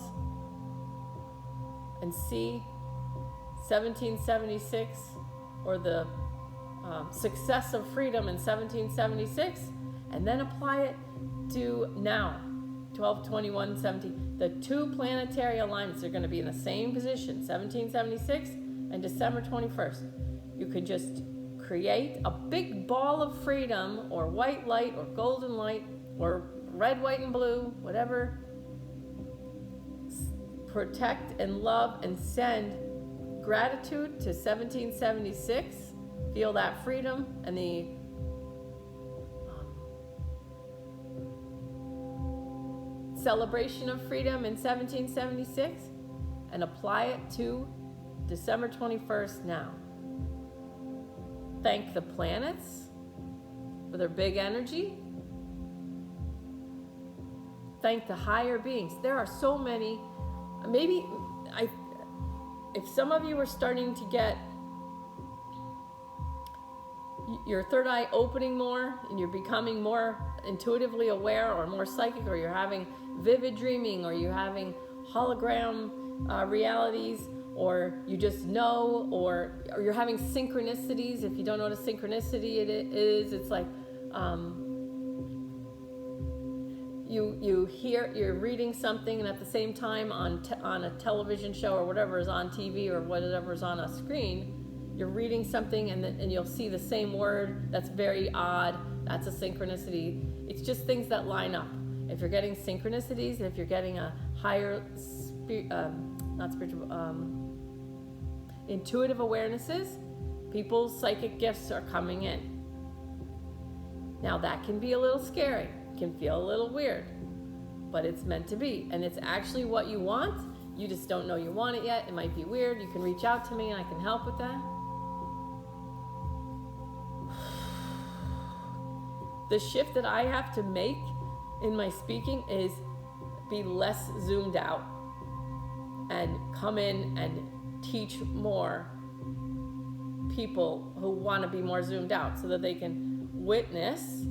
and see 1776 or the success of freedom in 1776, and then apply it to now, 12/21/17. The two planetary alignments are going to be in the same position, 1776 and December 21st. You could just create a big ball of freedom, or white light, or golden light, or red, white, and blue, whatever. Protect and love and send gratitude to 1776. Feel that freedom and the celebration of freedom in 1776, and apply it to December 21st now. Thank the planets for their big energy. Thank the higher beings. There are so many. Maybe if some of you are starting to get your third eye opening more, and you're becoming more intuitively aware, or more psychic, or you're having vivid dreaming, or you're having hologram realities, or you just know, or you're having synchronicities. If you don't know what a synchronicity it is, it's like you're reading something, and at the same time on a television show or whatever is on TV or whatever is on a screen, you're reading something, and you'll see the same word that's very odd. That's a synchronicity. It's just things that line up. If you're getting synchronicities, if you're getting a higher intuitive awarenesses, people's psychic gifts are coming in. Now that can be a little scary, can feel a little weird, but it's meant to be, and it's actually what you want. You just don't know you want it yet. It might be weird. You can reach out to me and I can help with that. The shift that I have to make in my speaking is be less zoomed out and come in and teach more people who want to be more zoomed out so that they can witness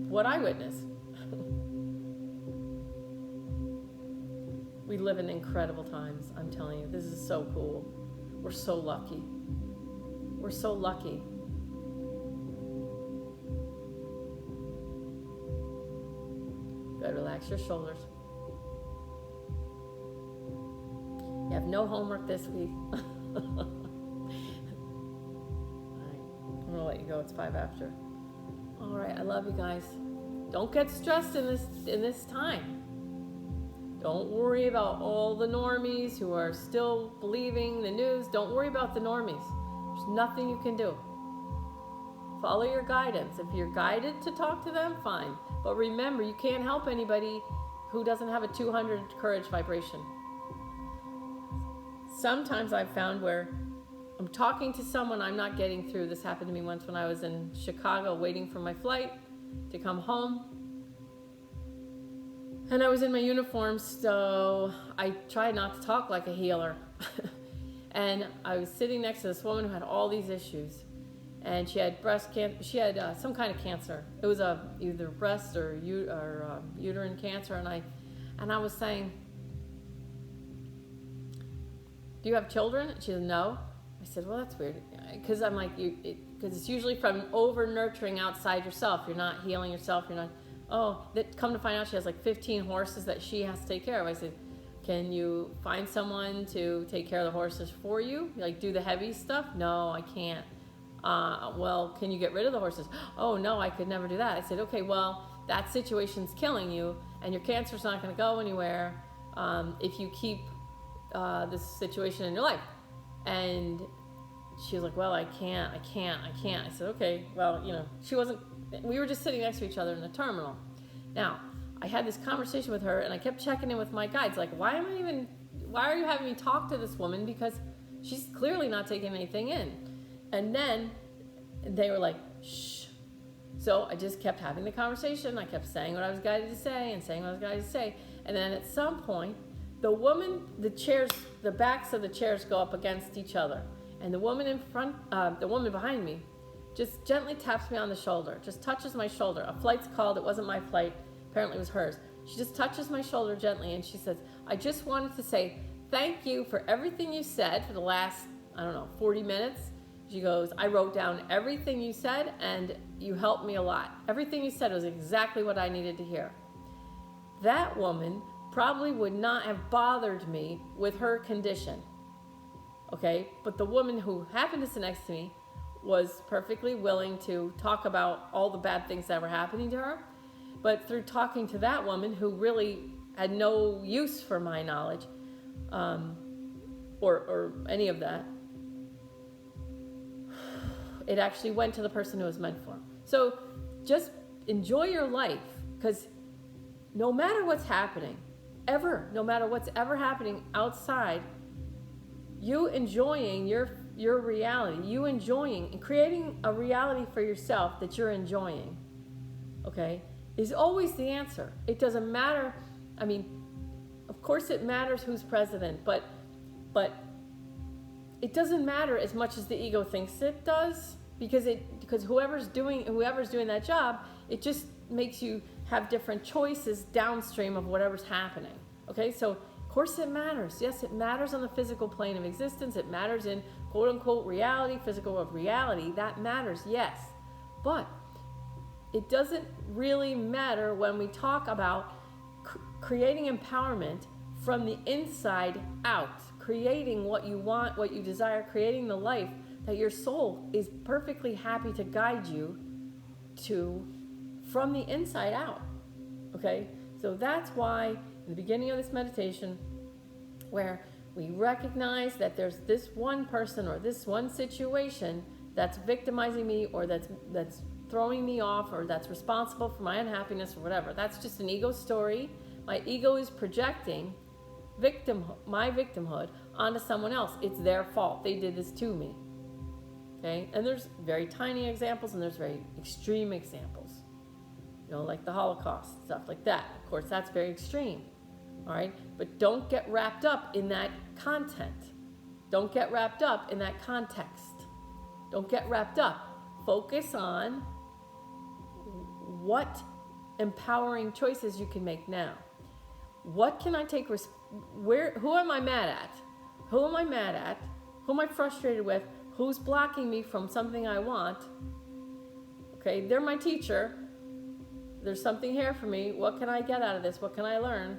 what I witness. We live in incredible times. I'm telling you, this is so cool. We're so lucky. We're so lucky. Good, relax your shoulders. You have no homework this week. All right, I'm gonna let you go. It's 5 after. All right, I love you guys. Don't get stressed in this time. Don't worry about all the normies who are still believing the news. Don't worry about the normies. There's nothing you can do. Follow your guidance. If you're guided to talk to them, fine. But remember, you can't help anybody who doesn't have a 200 courage vibration. Sometimes I've found where I'm talking to someone I'm not getting through. This happened to me once when I was in Chicago waiting for my flight to come home. And I was in my uniform, so I tried not to talk like a healer. And I was sitting next to this woman who had all these issues. And she had breast cancer. She had some kind of cancer. It was either breast or uterine cancer. And I was saying, "Do you have children?" And she said, "No." I said, "Well, that's weird." Because I'm like, because it's usually from over nurturing outside yourself. You're not healing yourself. You're not. Come to find out, she has like 15 horses that she has to take care of. I said, "Can you find someone to take care of the horses for you? Like do the heavy stuff?" "No, I can't." "Well, can you get rid of the horses?" "Oh, no, I could never do that." I said, "Okay, well, that situation's killing you and your cancer's not going to go anywhere if you keep this situation in your life." And she was like, "Well, I can't. I said, "Okay, well, we were just sitting next to each other in the terminal." Now, I had this conversation with her and I kept checking in with my guides, like, why are you having me talk to this woman? Because she's clearly not taking anything in. And then they were like, "Shh." So I just kept having the conversation. I kept saying what I was guided to say and saying what I was guided to say. And then at some point, the backs of the chairs go up against each other. And the woman the woman behind me just gently taps me on the shoulder, just touches my shoulder. A flight's called. It wasn't my flight. Apparently it was hers. She just touches my shoulder gently and she says, "I just wanted to say thank you for everything you said for the last, 40 minutes. She goes, "I wrote down everything you said and you helped me a lot. Everything you said was exactly what I needed to hear." That woman probably would not have bothered me with her condition. Okay, but the woman who happened to sit next to me was perfectly willing to talk about all the bad things that were happening to her. But through talking to that woman who really had no use for my knowledge, or any of that, it actually went to the person who was meant for. So just enjoy your life, because no matter what's happening, no matter what's ever happening outside, you enjoying your reality, you enjoying and creating a reality for yourself that you're enjoying, okay, is always the answer. It doesn't matter. I mean, of course it matters who's president, but it doesn't matter as much as the ego thinks it does, because whoever's doing that job, it just makes you have different choices downstream of whatever's happening. Okay, so of course it matters. Yes, it matters on the physical plane of existence. It matters in quote unquote reality, physical of reality. That matters, yes. But it doesn't really matter when we talk about creating empowerment from the inside out, creating what you want, what you desire, creating the life that your soul is perfectly happy to guide you to from the inside out. Okay? So that's why in the beginning of this meditation, where we recognize that there's this one person or this one situation that's victimizing me, or that's throwing me off, or that's responsible for my unhappiness or whatever. That's just an ego story. My ego is projecting my victimhood onto someone else. It's their fault. They did this to me. Okay? And there's very tiny examples and there's very extreme examples. Like the Holocaust, stuff like that. Of course, that's very extreme. All right? But don't get wrapped up in that content. Don't get wrapped up in that context. Don't get wrapped up. Focus on what empowering choices you can make now. What can I take? Who am I mad at? Who am I mad at? Who am I frustrated with? Who's blocking me from something I want? Okay, they're my teacher. There's something here for me. What can I get out of this? What can I learn?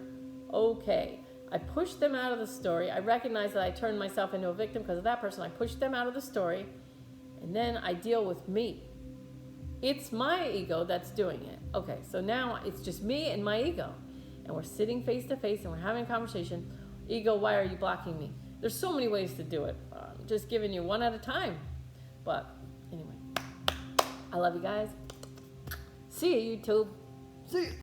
Okay. I pushed them out of the story. I recognize that I turned myself into a victim because of that person. I pushed them out of the story. And then I deal with me. It's my ego that's doing it. Okay, so now it's just me and my ego. And we're sitting face to face and we're having a conversation. Ego, why are you blocking me? There's so many ways to do it. I'm just giving you one at a time. But anyway, I love you guys. See you, YouTube. See you.